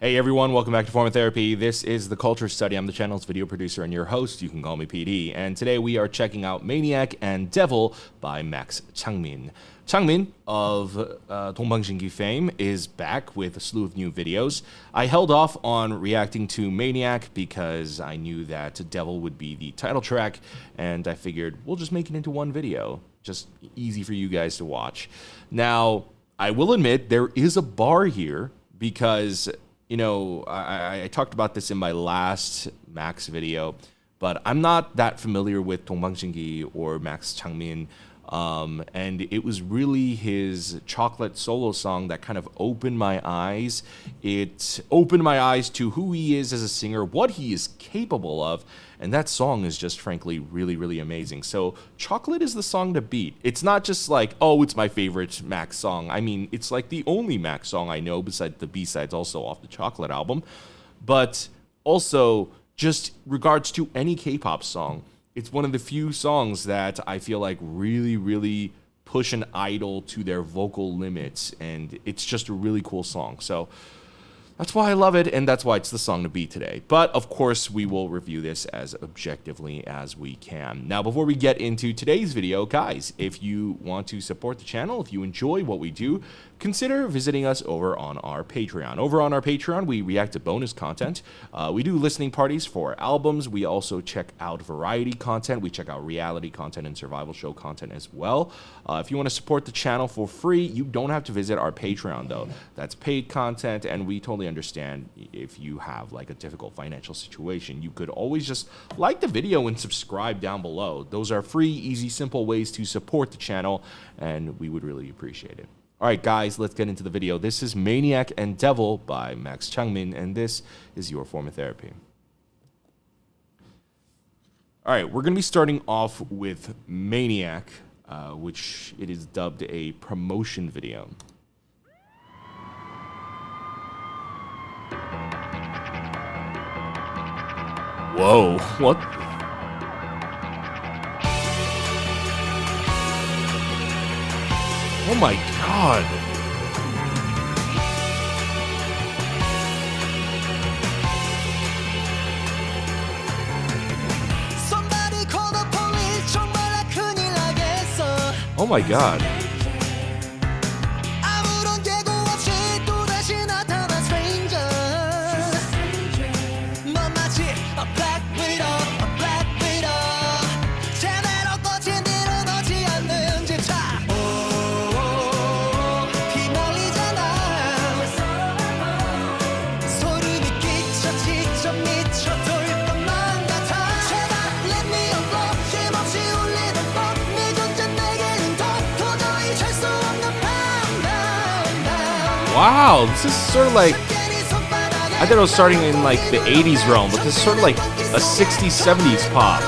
Hey everyone, welcome back to Form of Therapy. This is the Culture Study. I'm the channel's video producer and your host. You can call me PD. And today we are checking out Maniac and Devil by Max CHANGMIN. CHANGMIN of 동방신기 fame is back with a slew of new videos. I held off on reacting to Maniac because I knew that Devil would be the title track, and I figured we'll just make it into one video. Just easy for you guys to watch. Now, I will admit there is a bar here because, you know, I talked about this in my last Max video, but I'm not that familiar with 동방신기 or Max CHANGMIN. And it was really his chocolate solo song that kind of opened my eyes. It opened my eyes to who he is as a singer, what he is capable of, and that song is just frankly really, really amazing. So Chocolate is the song to beat. It's not just like, oh, it's my favorite Max song. I mean, it's like the only Max song I know besides the B-sides also off the Chocolate album. But also, just regards to any K-pop song, it's one of the few songs that I feel like really, really push an idol to their vocal limits, and it's just a really cool song. So that's why I love it, and that's why it's the song to beat today. But, of course, we will review this as objectively as we can. Now, before we get into today's video, guys, if you want to support the channel, if you enjoy what we do, consider visiting us over on our Patreon. Over on our Patreon, we react to bonus content. We do listening parties for albums. We also check out variety content. We check out reality content and survival show content as well. If you want to support the channel for free, you don't have to visit our Patreon, though. That's paid content, and we totally understand if you have like a difficult financial situation. You could always just like the video and subscribe down below. Those are free, easy, simple ways to support the channel, and we would really appreciate it. All right, guys, let's get into the video. This is Maniac and Devil by Max CHANGMIN, and this is your form of therapy. All right, we're going to be starting off with Maniac, which it is dubbed a promotion video. Whoa, what? Oh my god. Oh my god. Wow, this is sort of like, I thought it was starting in like the 80s realm, but this is sort of like a 60s, 70s pop.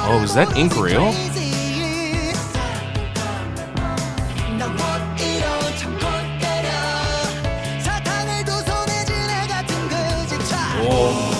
Oh, is that ink real? Whoa.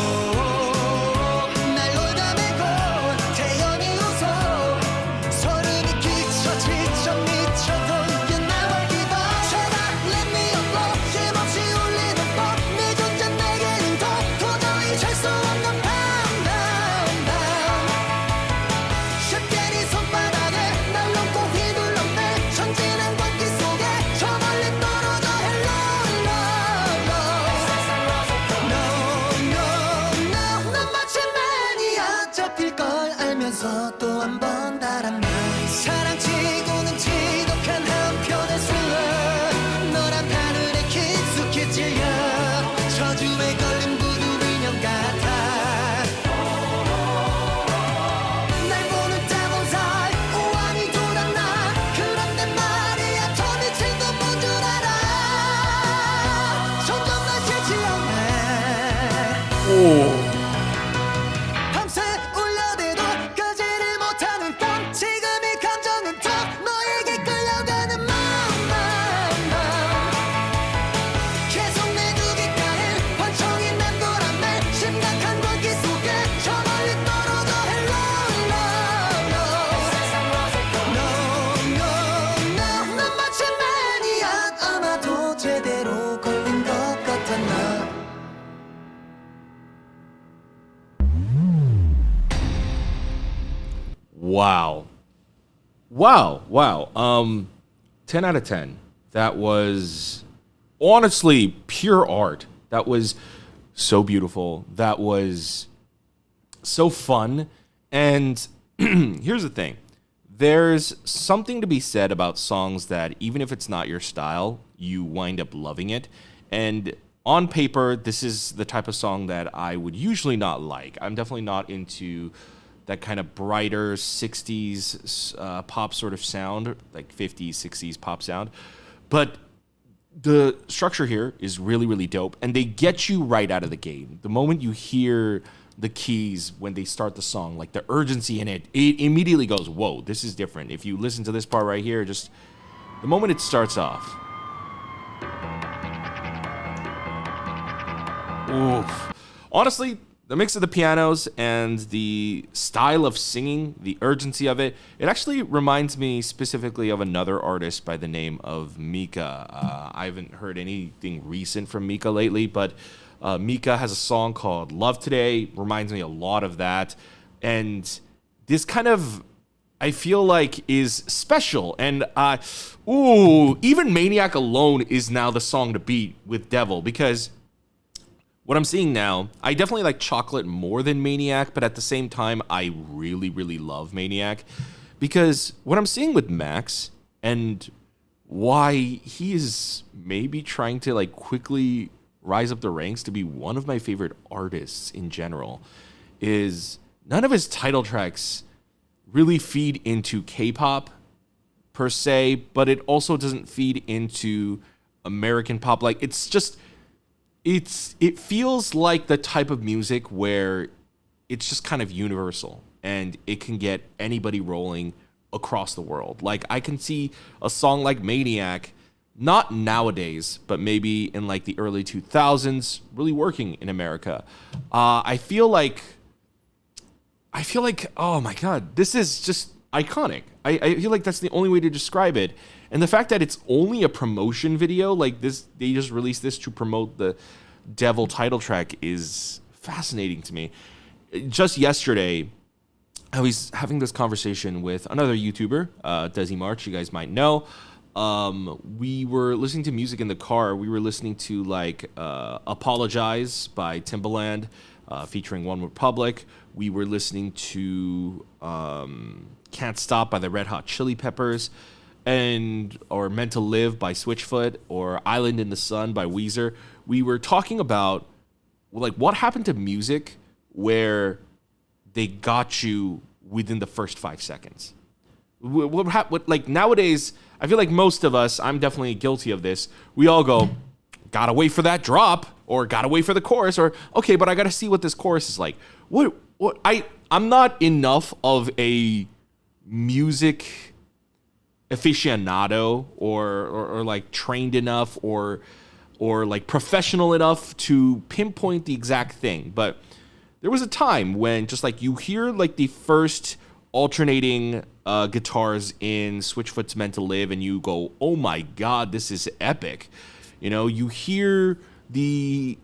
Wow. Wow. 10 out of 10. That was honestly pure art. That was so beautiful. That was so fun. And here's the thing. There's something to be said about songs that even if it's not your style, you wind up loving it. And on paper, this is the type of song that I would usually not like. I'm definitely not into that kind of brighter 60s pop sort of sound, like 50s, 60s pop sound. But the structure here is really, really dope. And they get you right out of the gate. The moment you hear the keys when they start the song, like the urgency in it, it immediately goes, whoa, this is different. If you listen to this part right here, just the moment it starts off. Oof. Honestly, the mix of the pianos and the style of singing, the urgency of it, it actually reminds me specifically of another artist by the name of Mika. I haven't heard anything recent from Mika lately, but Mika has a song called Love Today, reminds me a lot of that. And this kind of, I feel like, is special. And even Maniac alone is now the song to beat with Devil, because what I'm seeing now, I definitely like Chocolate more than Maniac, but at the same time, I really, really love Maniac, because what I'm seeing with Max and why he is maybe trying to like quickly rise up the ranks to be one of my favorite artists in general is none of his title tracks really feed into K-pop per se, but it also doesn't feed into American pop. Like it feels like the type of music where it's just kind of universal and it can get anybody rolling across the world. Like I can see a song like Maniac, not nowadays, but maybe in like the early 2000s, really working in America. I feel like, oh my God, this is just iconic. I feel like that's the only way to describe it. And the fact that it's only a promotion video, like this, they just released this to promote the Devil title track, is fascinating to me. Just yesterday, I was having this conversation with another YouTuber, Desi March, you guys might know. We were listening to music in the car. We were listening to like Apologize by Timbaland, featuring One Republic. We were listening to Can't Stop by the Red Hot Chili Peppers, or Meant to Live by Switchfoot, or Island in the Sun by Weezer. We were talking about like what happened to music where they got you within the first 5 seconds. What like nowadays, I feel like most of us, I'm definitely guilty of this. We all go, gotta wait for that drop, or gotta wait for the chorus, or okay, but I gotta see what this chorus is like. I'm not enough of a music aficionado or like trained enough or like professional enough to pinpoint the exact thing. But there was a time when just like you hear like the first alternating guitars in Switchfoot's Meant to Live and you go, oh my God, this is epic. You know, you hear the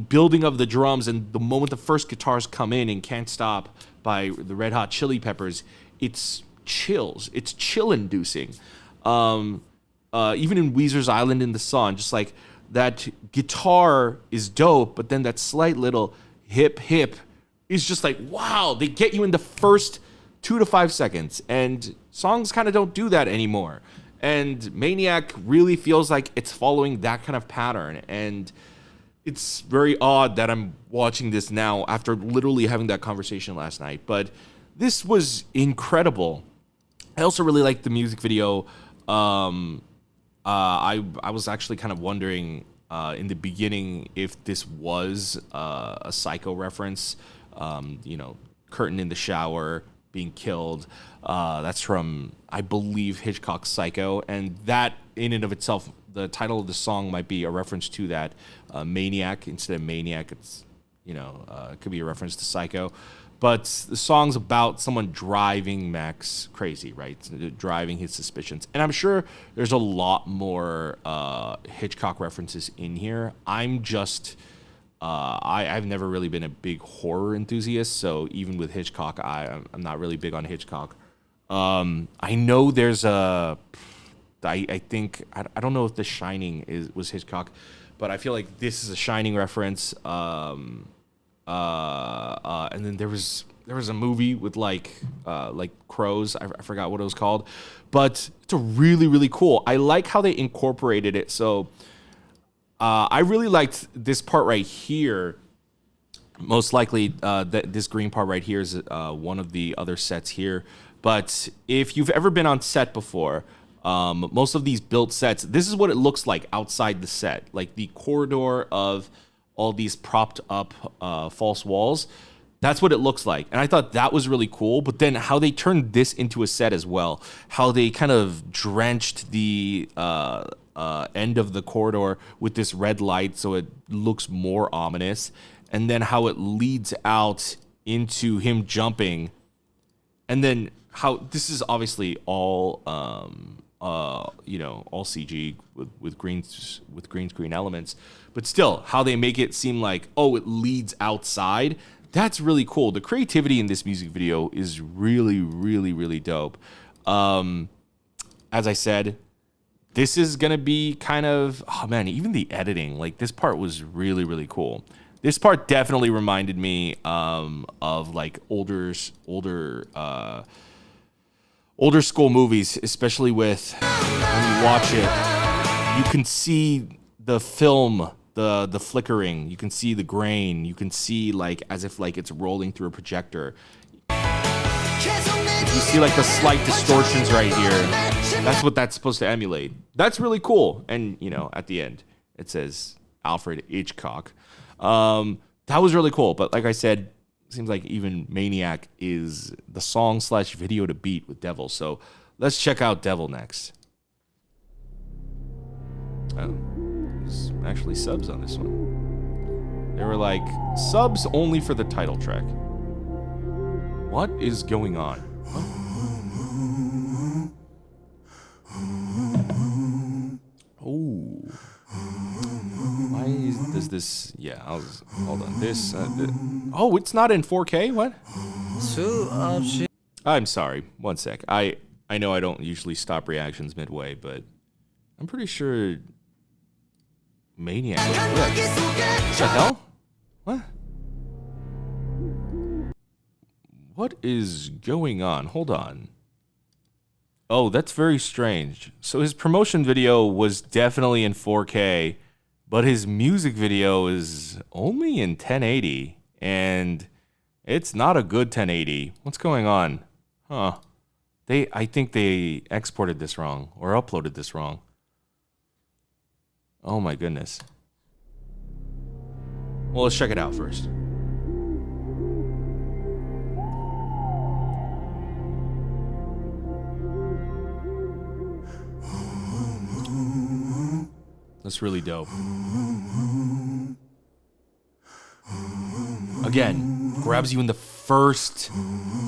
building of the drums, and the moment the first guitars come in Can't Stop by the Red Hot Chili Peppers, it's chills. It's chill-inducing. Even in Weezer's Island in the Sun, just like that guitar is dope, but then that slight little hip is just like, wow, they get you in the first 2 to 5 seconds, and songs kind of don't do that anymore. And Maniac really feels like it's following that kind of pattern, and it's very odd that I'm watching this now after literally having that conversation last night. But this was incredible. I also really liked the music video. I was actually kind of wondering in the beginning if this was a Psycho reference. Curtain in the shower, being killed. That's from, I believe, Hitchcock's Psycho. And that in and of itself, the title of the song might be a reference to that. Maniac, instead of Maniac, it's, it could be a reference to Psycho. But the song's about someone driving Max crazy, right? Driving his suspicions. And I'm sure there's a lot more Hitchcock references in here. I'm just I've never really been a big horror enthusiast, so even with Hitchcock, I'm not really big on Hitchcock. I know there's a, I think I don't know if The Shining was Hitchcock, but I feel like this is a Shining reference. And then there was a movie with like crows. I forgot what it was called, but it's a really cool. I like how they incorporated it. So I really liked this part right here. Most likely, this green part right here is one of the other sets here. But if you've ever been on set before, most of these built sets, this is what it looks like outside the set, like the corridor of all these propped up false walls. That's what it looks like. And I thought that was really cool. But then how they turned this into a set as well, how they kind of drenched the end of the corridor with this red light so it looks more ominous. And then how it leads out into him jumping. And then how this is obviously all all CG with green screen elements, but still how they make it seem like, oh, it leads outside. That's really cool. The creativity in this music video is really dope. As I said, this is gonna be kind of, oh man, even the editing, like this part was really cool. This part definitely reminded me of like older school movies, especially with when you watch it, you can see the film, the flickering, you can see the grain, you can see like as if like it's rolling through a projector. You see like the slight distortions right here. That's what that's supposed to emulate. That's really cool. And you know, at the end, it says Alfred Hitchcock. That was really cool. But like I said, seems like even Maniac is the song/video to beat with Devil. So let's check out Devil next. Oh, there's actually subs on this one. They were like, subs only for the title track. What is going on? Oh. Why does this? Yeah, hold on. This. Oh, it's not in 4K. What? I'm sorry. One sec. I know I don't usually stop reactions midway, but I'm pretty sure Maniac. What the hell? What? What is going on? Hold on. Oh, that's very strange. So his promotion video was definitely in 4K. But his music video is only in 1080, and it's not a good 1080. What's going on? Huh. I think they exported this wrong, or uploaded this wrong. Oh my goodness. Well, let's check it out first. That's really dope. Again, grabs you in the first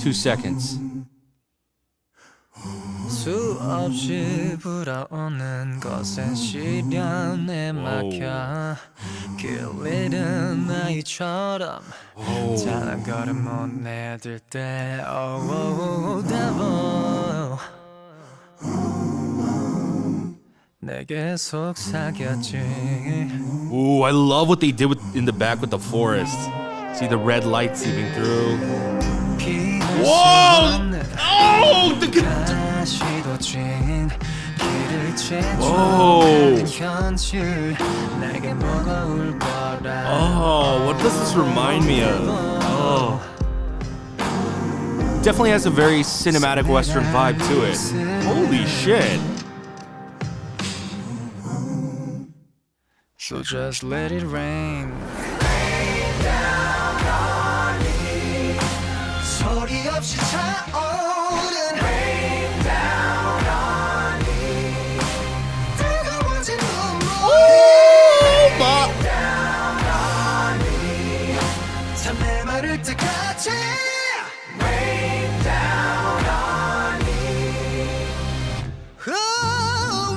2 seconds. 수없이 불어오는 것에 시련에 막혀 길 잃은 아이처럼 잘한 걸음 못 내들 때 Oh, devil 내게 속삭였지. Ooh, I love what they did in the back with the forest. See the red light seeping through. Whoa! Oh! Oh, what does this remind me of? Oh. Definitely has a very cinematic Western vibe to it. Holy shit. So just let it rain. Rain down on me. 소리 없이 차오른 rain down on me. 뜨거워진 눈물이 rain down on me. 잠에 마를 때까지 rain down on me.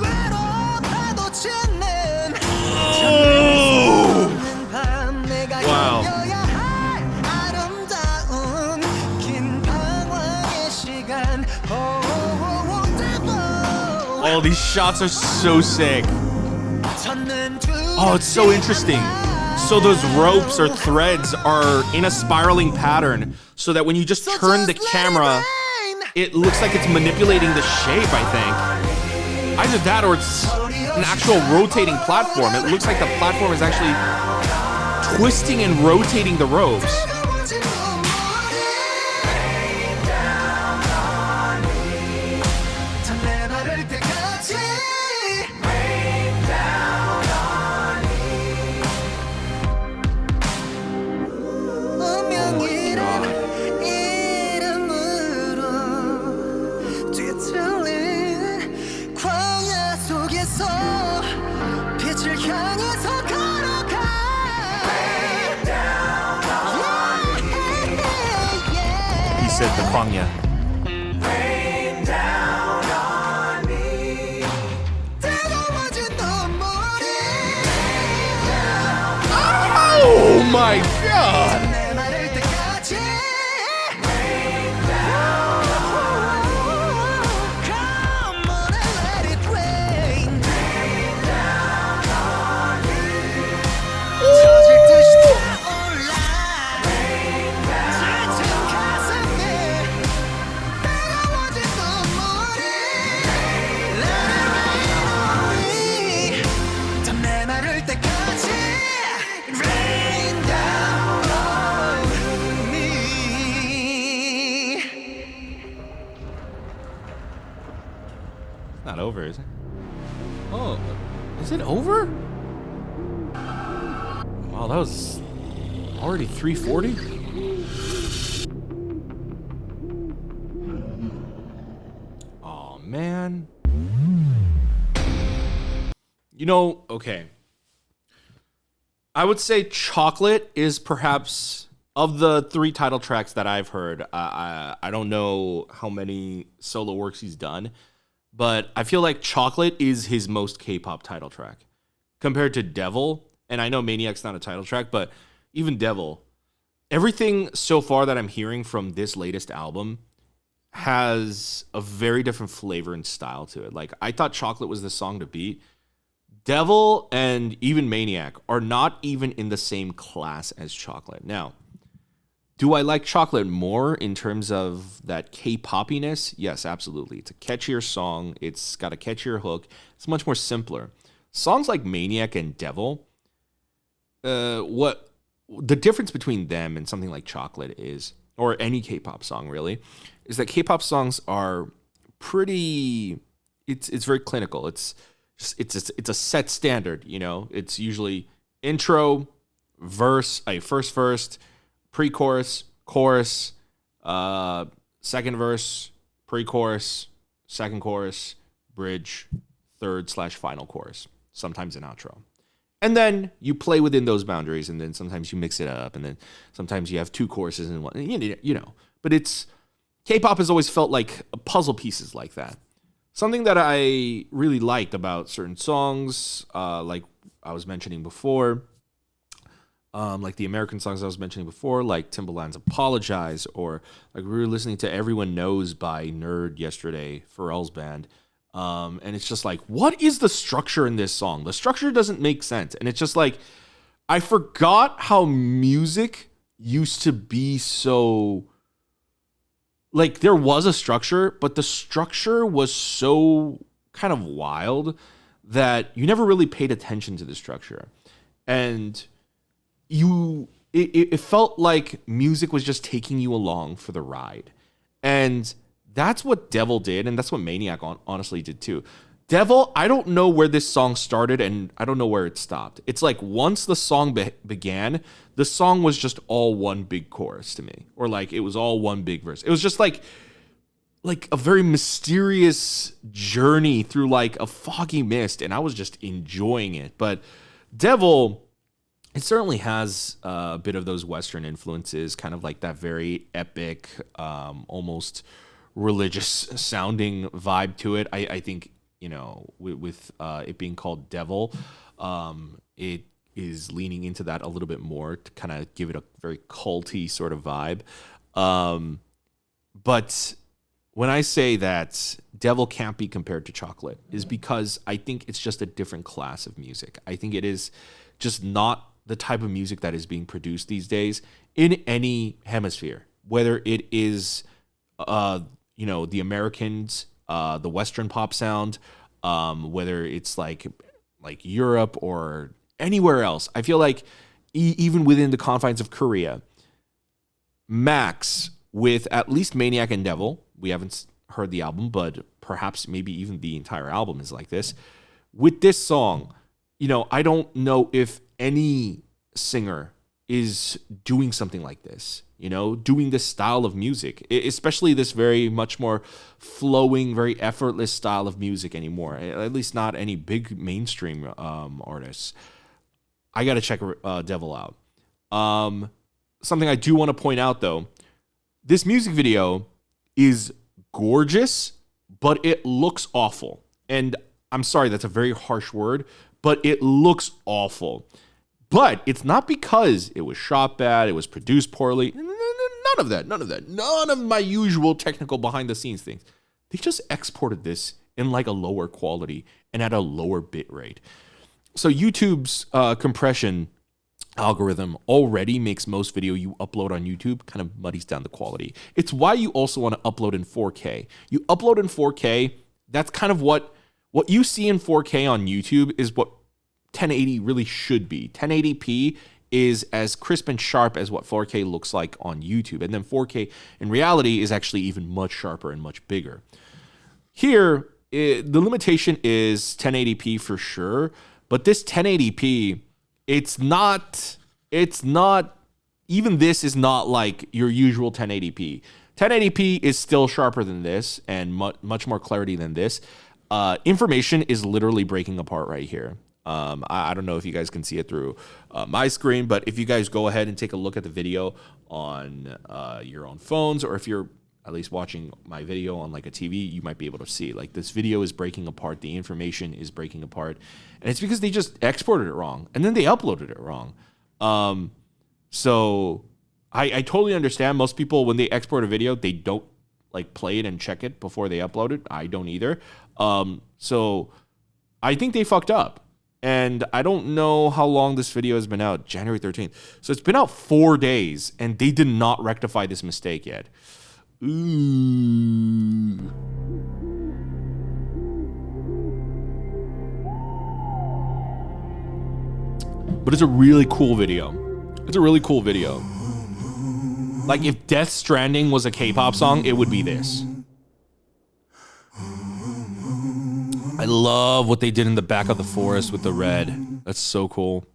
외로워도 짓는 Oh, these shots are so sick. Oh, it's so interesting. So those ropes or threads are in a spiraling pattern so that when you just turn the camera, it looks like it's manipulating the shape, I think. Either that or it's an actual rotating platform. It looks like the platform is actually twisting and rotating the ropes. He said the 광야. Oh my god! Not over, is it? Oh, is it over? Wow, that was already 3:40? Oh, man. You know, okay. I would say Chocolate is perhaps, of the 3 title tracks that I've heard, I don't know how many solo works he's done, but I feel like Chocolate is his most K-pop title track compared to Devil. And I know Maniac's not a title track, but even Devil, everything so far that I'm hearing from this latest album has a very different flavor and style to it. Like, I thought Chocolate was the song to beat. Devil and even Maniac are not even in the same class as Chocolate. Now, do I like Chocolate more in terms of that K-poppiness? Yes, absolutely. It's a catchier song. It's got a catchier hook. It's much more simpler. Songs like Maniac and Devil, what the difference between them and something like Chocolate is, or any K-pop song really, is that K-pop songs are pretty. It's very clinical. It's a set standard. You know, it's usually intro, verse, first verse, pre-chorus, chorus, second verse, pre-chorus, second chorus, bridge, third/final chorus, sometimes an outro. And then you play within those boundaries, and then sometimes you mix it up, and then sometimes you have 2 choruses in one, you know. But it's, K-pop has always felt like puzzle pieces like that. Something that I really liked about certain songs, like I was mentioning before, like the American songs I was mentioning before, like Timbaland's Apologize, or like we were listening to Everyone Knows by Nerd yesterday, Pharrell's band. And it's just like, what is the structure in this song? The structure doesn't make sense. And it's just like, I forgot how music used to be so, like, there was a structure, but the structure was so kind of wild that you never really paid attention to the structure. And it felt like music was just taking you along for the ride. And that's what Devil did, and that's what Maniac honestly did too. Devil, I don't know where this song started, and I don't know where it stopped. It's like once the song began, the song was just all one big chorus to me. Or like it was all one big verse. It was just like a very mysterious journey through like a foggy mist, and I was just enjoying it. But Devil, it certainly has a bit of those Western influences, kind of like that very epic, almost religious sounding vibe to it. I think, you know, with it being called Devil, it is leaning into that a little bit more to kind of give it a very culty sort of vibe. But when I say that Devil can't be compared to Chocolate is because I think it's just a different class of music. I think it is just not the type of music that is being produced these days in any hemisphere, whether it is, the Americans, the Western pop sound, whether it's like Europe or anywhere else. I feel like even within the confines of Korea, Max, with at least Maniac and Devil, we haven't heard the album, but perhaps maybe even the entire album is like this. With this song, I don't know if any singer is doing something like this, doing this style of music, especially this very much more flowing, very effortless style of music anymore, at least not any big mainstream artists. I got to check Devil out. Something I do want to point out, though, this music video is gorgeous, but it looks awful. And I'm sorry, that's a very harsh word, but it looks awful. But it's not because it was shot bad, it was produced poorly. None of that. None of my usual technical behind the scenes things. They just exported this in like a lower quality and at a lower bit rate. So YouTube's compression algorithm already makes most video you upload on YouTube kind of muddies down the quality. It's why you also want to upload in 4K. You upload in 4K, that's kind of what you see in 4K on YouTube is what 1080 really should be. 1080p is as crisp and sharp as what 4K looks like on YouTube. And then 4K in reality is actually even much sharper and much bigger. Here, the limitation is 1080p for sure, but this 1080p, it's not, even this is not like your usual 1080p. 1080p is still sharper than this and much more clarity than this. Information is literally breaking apart right here. I don't know if you guys can see it through my screen, but if you guys go ahead and take a look at the video on your own phones, or if you're at least watching my video on like a TV, you might be able to see like this video is breaking apart. The information is breaking apart, and it's because they just exported it wrong and then they uploaded it wrong. So I totally understand. Most people, when they export a video, they don't like play it and check it before they upload it. I don't either. So I think they fucked up. And I don't know how long this video has been out, January 13th. So it's been out 4 days, and they did not rectify this mistake yet. Ooh. But it's a really cool video. Like, if Death Stranding was a K-pop song, it would be this. I love what they did in the back of the forest with the red. That's so cool.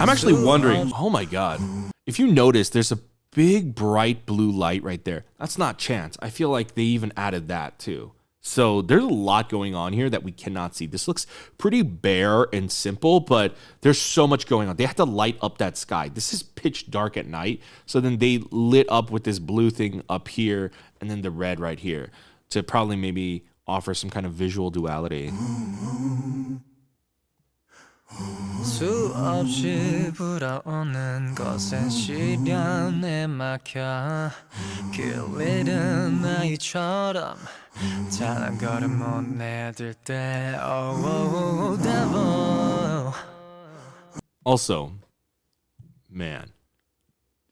I'm actually wondering, oh my god. If you notice, there's a big bright blue light right there. That's not chance. I feel like they even added that too. So there's a lot going on here that we cannot see. This looks pretty bare and simple, but there's so much going on. They had to light up that sky. This is pitch dark at night. So then they lit up with this blue thing up here and then the red right here to probably maybe offer some kind of visual duality. 수없이 불어오는 것에 시련에 막혀 길 잃은 아이처럼 잘한 걸음 못 내들 때 oh devil. Also, man,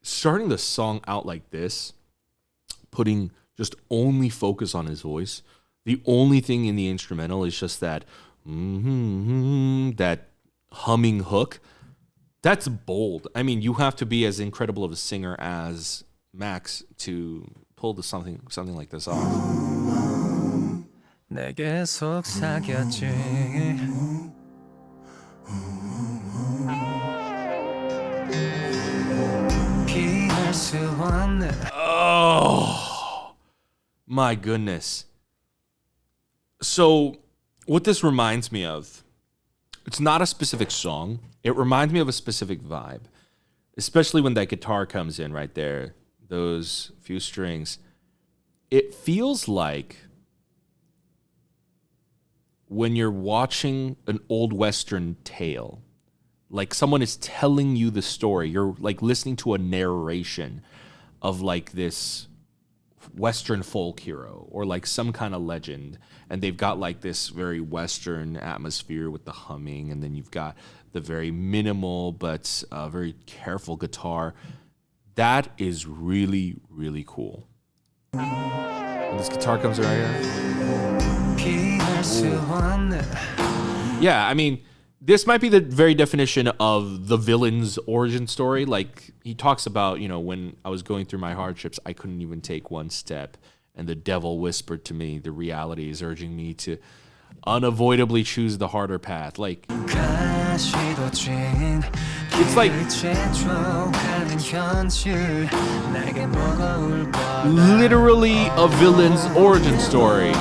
starting the song out like this, putting just only focus on his voice. The only thing in the instrumental is just that that humming hook. That's bold. I mean, you have to be as incredible of a singer as Max to pull something like this off. 내게 속삭였지. Oh my goodness. So what this reminds me of, it's not a specific song. It reminds me of a specific vibe, especially when that guitar comes in right there, those few strings. It feels like when you're watching an old Western tale, like someone is telling you the story. You're like listening to a narration of like this Western folk hero or like some kind of legend, and they've got like this very Western atmosphere with the humming, and then you've got the very minimal but very careful guitar. That is really, really cool. When this guitar comes around here. Yeah, I mean, this might be the very definition of the villain's origin story. Like, he talks about, you know, when I was going through my hardships, I couldn't even take one step. And the devil whispered to me, the reality is urging me to unavoidably choose the harder path. Like, it's like literally a villain's origin story.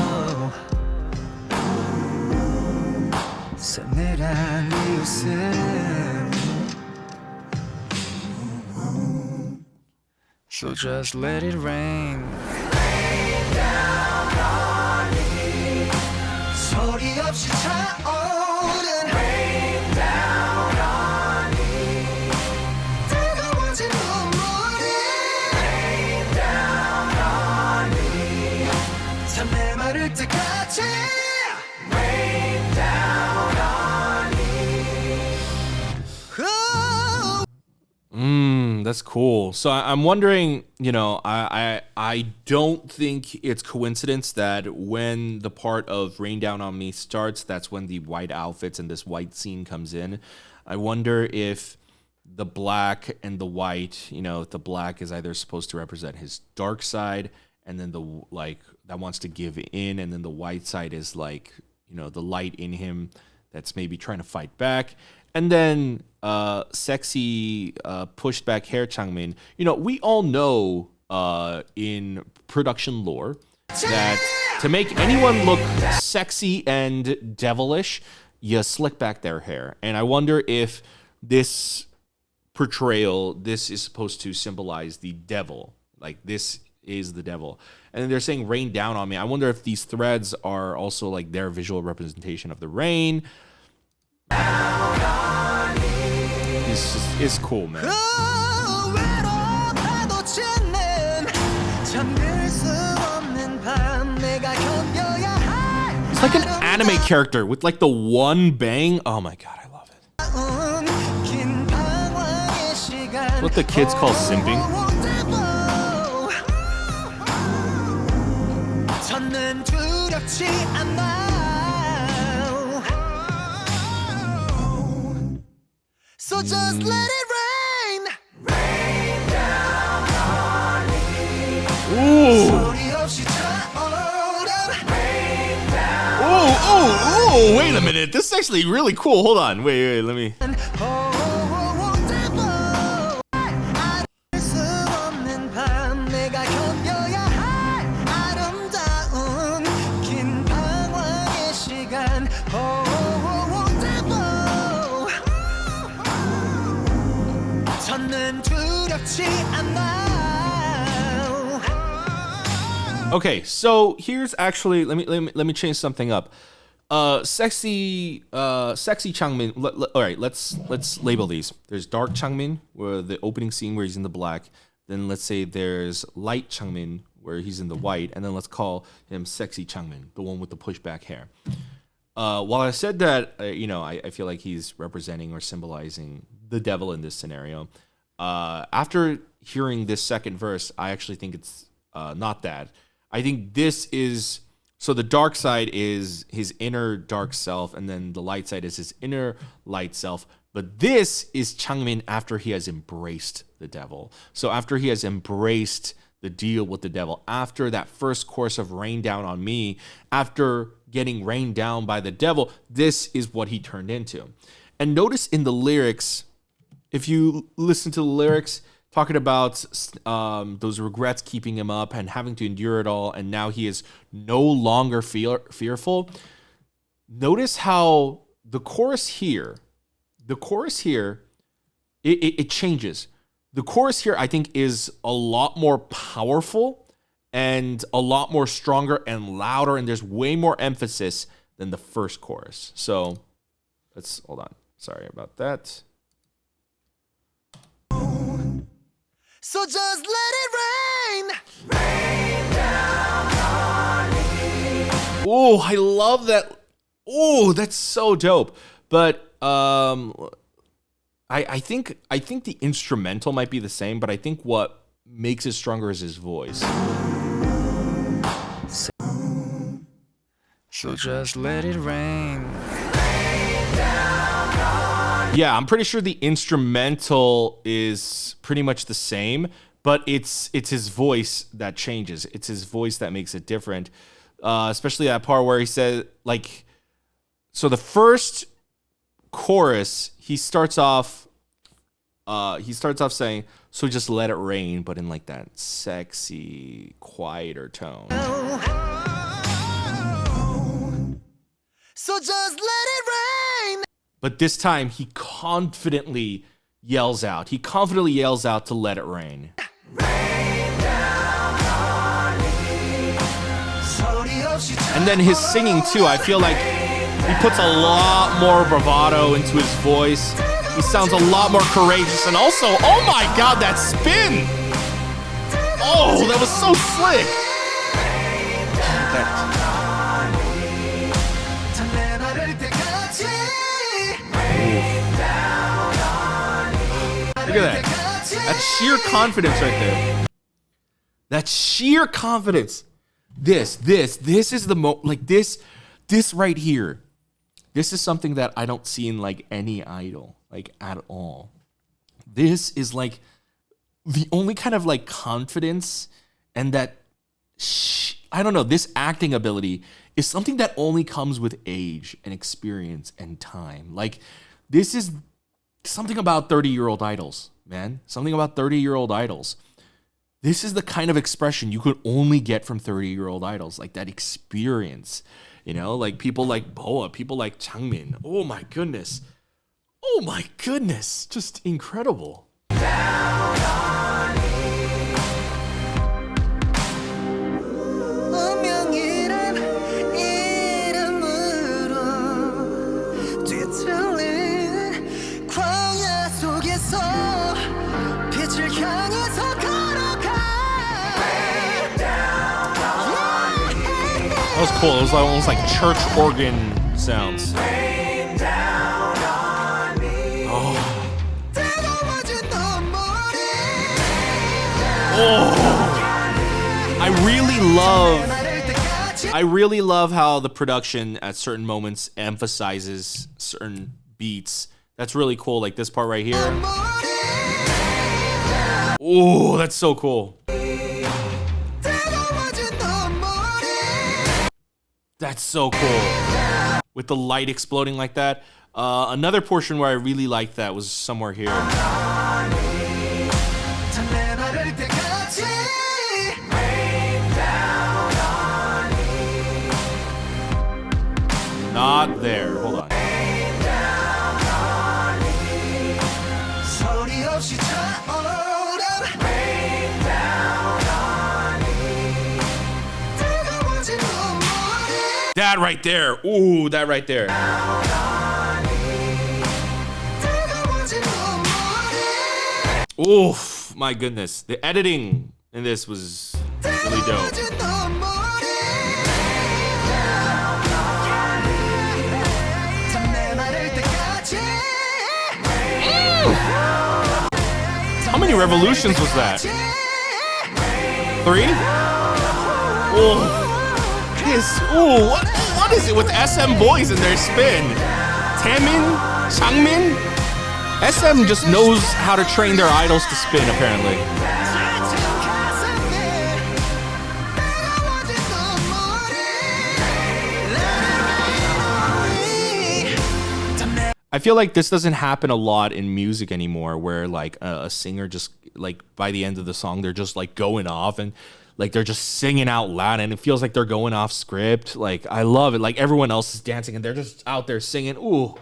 So just let it rain. That's cool. So I'm wondering, you know, I don't think it's coincidence that when the part of Rain Down on Me starts, that's when the white outfits and this white scene comes in. I wonder if the black and the white, you know, the black is either supposed to represent his dark side, and then the like that wants to give in, and then the white side is like, you know, the light in him that's maybe trying to fight back. And then sexy pushed back hair Changmin. You know, we all know in production lore that to make anyone look sexy and devilish, you slick back their hair. And I wonder if this portrayal, this is supposed to symbolize the devil. Like, this is the devil. And then they're saying rain down on me. I wonder if these threads are also like their visual representation of the rain. It's cool, man. It's like an anime character with like the one bang. Oh my god, I love it. What the kids call simping. So just let it rain, rain down on me. Ooh. Ooh, wait a minute. This is actually really cool. Hold on. Wait, let me. Okay, so here's actually let me change something up. Sexy Changmin. All right, let's label these. There's dark Changmin, where the opening scene where he's in the black. Then let's say there's light Changmin, where he's in the white, and then let's call him sexy Changmin, the one with the pushback hair. While I said that, you know, I feel like he's representing or symbolizing the devil in this scenario. After hearing this second verse, I actually think it's not that. I think this is, so the dark side is his inner dark self, and then the light side is his inner light self. But this is Changmin after he has embraced the devil. So after he has embraced the deal with the devil, after that first course of rain down on me, after getting rained down by the devil, this is what he turned into. And notice in the lyrics, if you listen to the lyrics, talking about those regrets keeping him up and having to endure it all, and now he is no longer fearful. Notice how the chorus here, it changes. The chorus here, I think, is a lot more powerful and a lot more stronger and louder, and there's way more emphasis than the first chorus. So let's, hold on. Sorry about that. So just let it rain, rain down. Oh, I love that. Oh, that's so dope. But I think the instrumental might be the same, but I think what makes it stronger is his voice. So just let it rain. Yeah, I'm pretty sure the instrumental is pretty much the same, but it's his voice that changes. It's his voice that makes it different. Especially that part where he said, like, so the first chorus, he starts off saying, so just let it rain, but in like that sexy, quieter tone. So just let it rain. But this time he confidently yells out. He confidently yells out to let it rain. And then his singing too, I feel like he puts a lot more bravado into his voice. He sounds a lot more courageous. And also, oh my God, that spin! Oh, that was so slick! Look at that. That sheer confidence right there. That sheer confidence. This is the like this right here. This is something that I don't see in like any idol, like at all. This is like the only kind of like confidence and that I don't know, this acting ability is something that only comes with age and experience and time. Like this is something about 30-year-old idols, man. Something about 30-year-old idols. This is the kind of expression you could only get from 30-year-old idols, like that experience, you know, like people like Boa, people like CHANGMIN. Oh my goodness. Oh my goodness. Just incredible. That was cool. It was like, almost like church organ sounds. Oh. Oh. I really love how the production at certain moments emphasizes certain beats. That's really cool. Like this part right here. Oh, that's so cool. That's so cool. With the light exploding like that. Another portion where I really liked that was somewhere here. Not there. Hold on. That right there. Ooh, that right there. Oof, my goodness. The editing in this was really dope. How many revolutions was that? 3? Oh. Ooh, what is it with SM boys and their spin? Taemin? Changmin? SM just knows how to train their idols to spin, apparently. I feel like this doesn't happen a lot in music anymore, where like a singer just like by the end of the song, they're just like going off and like they're just singing out loud and it feels like they're going off script. Like I love it. Like everyone else is dancing and they're just out there singing. Ooh.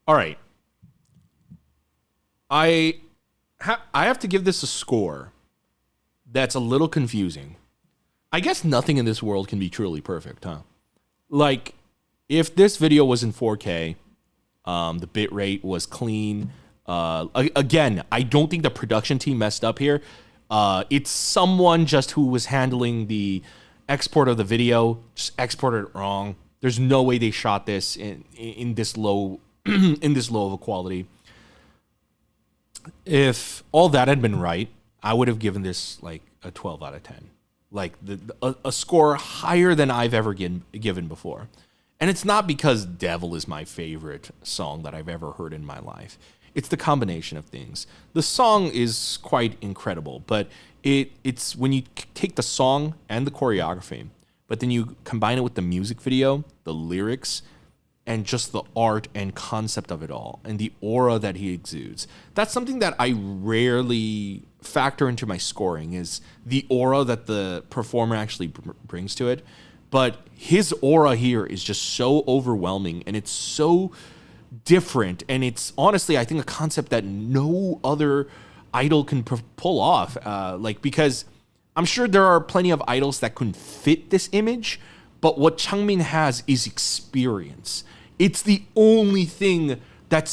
All right. I have to give this a score that's a little confusing. I guess nothing in this world can be truly perfect, huh? Like, if this video was in 4K, the bit rate was clean. Again, I don't think the production team messed up here. It's someone just who was handling the export of the video, just exported it wrong. There's no way they shot this in this low in this low of a quality. If all that had been right, I would have given this like a 12 out of 10. Like a score higher than I've ever given before. And it's not because Devil is my favorite song that I've ever heard in my life. It's the combination of things. The song is quite incredible, but it's when you take the song and the choreography, but then you combine it with the music video, the lyrics, and just the art and concept of it all, and the aura that he exudes. That's something that I rarely factor into my scoring, is the aura that the performer actually brings to it. But his aura here is just so overwhelming, and it's so different, and it's honestly, I think, a concept that no other idol can pull off. Because I'm sure there are plenty of idols that can fit this image, but what Changmin has is experience. It's the only thing that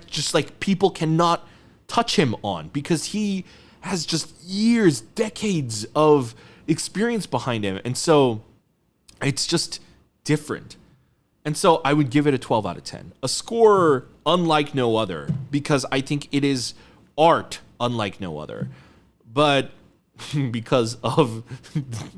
just like people cannot touch him on, because he has just years, decades of experience behind him, and so it's just different. And so I would give it a 12 out of 10. A score unlike no other, because I think it is art unlike no other. But because of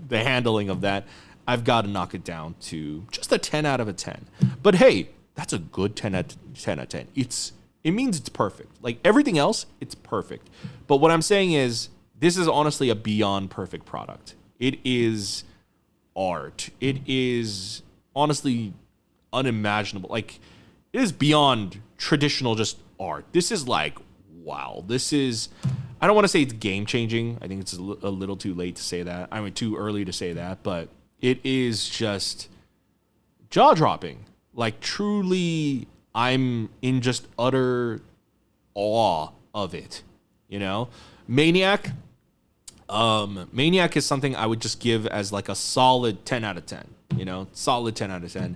the handling of that, I've got to knock it down to just a 10 out of a 10. But hey, that's a good 10 out of 10. It means it's perfect. Like everything else, it's perfect. But what I'm saying is, this is honestly a beyond perfect product. It is art. It is honestly unimaginable. Like, it is beyond traditional just art. This is like, wow. This is, I don't want to say it's game changing. I think it's a little too late to say that. I mean, too early to say that, but it is just jaw dropping. Like, truly, I'm in just utter awe of it. You know, Maniac is something I would just give as like a solid 10 out of 10. You know, solid 10 out of 10.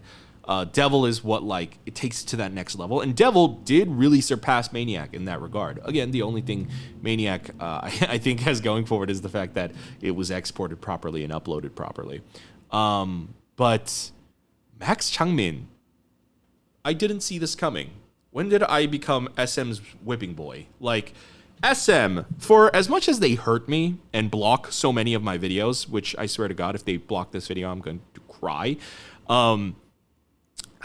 Devil is what, like, it takes it to that next level. And Devil did really surpass Maniac in that regard. Again, the only thing Maniac, I think, has going forward is the fact that it was exported properly and uploaded properly. But Max Changmin, I didn't see this coming. When did I become SM's whipping boy? Like, SM, for as much as they hurt me and block so many of my videos, which I swear to God, if they block this video, I'm going to cry.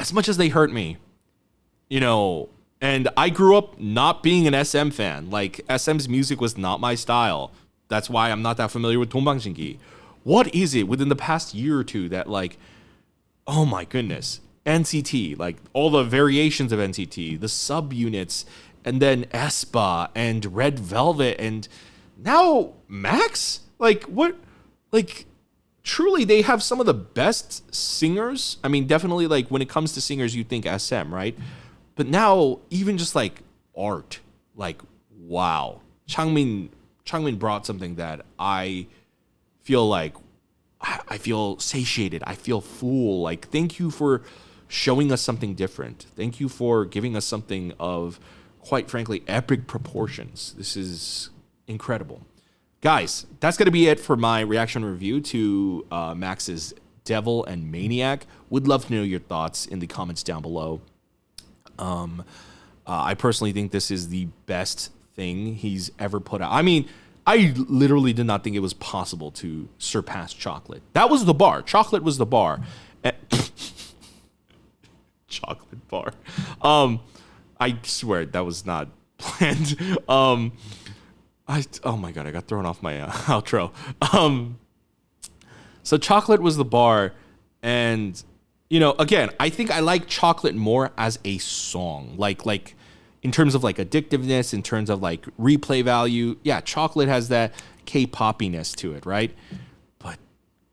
As much as they hurt me, you know, and I grew up not being an SM fan. Like, SM's music was not my style. That's why I'm not that familiar with 동방신기. What is it within the past year or two that, like, oh my goodness, NCT, like all the variations of NCT, the subunits, and then aespa and Red Velvet, and now Max? Like, what? Like, truly, they have some of the best singers. I mean, definitely, like, when it comes to singers, you think SM, right? But now, even just like art, like, wow. Changmin brought something that I feel like, I feel satiated. I feel full. Like, thank you for showing us something different. Thank you for giving us something of, quite frankly, epic proportions. This is incredible. Guys, that's going to be it for my reaction review to Max's Devil and Maniac. Would love to know your thoughts in the comments down below. I personally think this is the best thing he's ever put out. I mean, I literally did not think it was possible to surpass Chocolate. That was the bar. Chocolate was the bar. Chocolate bar. I swear that was not planned. Oh my God, I got thrown off my outro. So Chocolate was the bar, and, you know, again, I think I like Chocolate more as a song. Like in terms of like addictiveness, in terms of like replay value. Yeah, Chocolate has that K-poppiness to it, right? But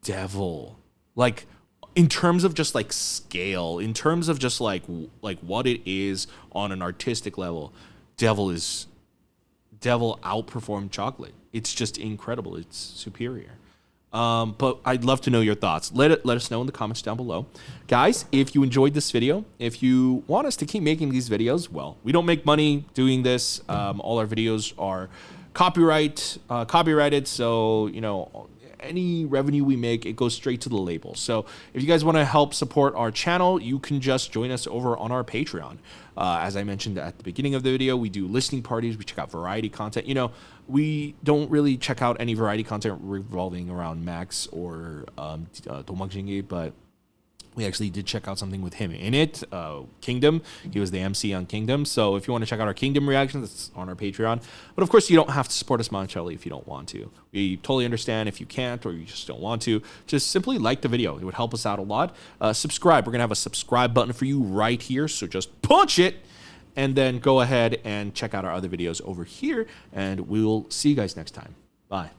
Devil, like, in terms of just like scale, in terms of just like what it is on an artistic level, Devil outperformed Chocolate. It's just incredible. It's superior. But I'd love to know your thoughts. Let us know in the comments down below. Guys, if you enjoyed this video, if you want us to keep making these videos, well, we don't make money doing this. All our videos are copyrighted, so, you know, any revenue we make, it goes straight to the label. So if you guys want to help support our channel, you can just join us over on our Patreon. As I mentioned at the beginning of the video, we do listening parties. We check out variety content. You know, we don't really check out any variety content revolving around Max or 도망치기, but we actually did check out something with him in it, Kingdom. He was the MC on Kingdom. So if you want to check out our Kingdom reactions, it's on our Patreon. But of course, you don't have to support us monetarily if you don't want to. We totally understand if you can't or you just don't want to. Just simply like the video. It would help us out a lot. Subscribe. We're going to have a subscribe button for you right here. So just punch it and then go ahead and check out our other videos over here. And we'll see you guys next time. Bye.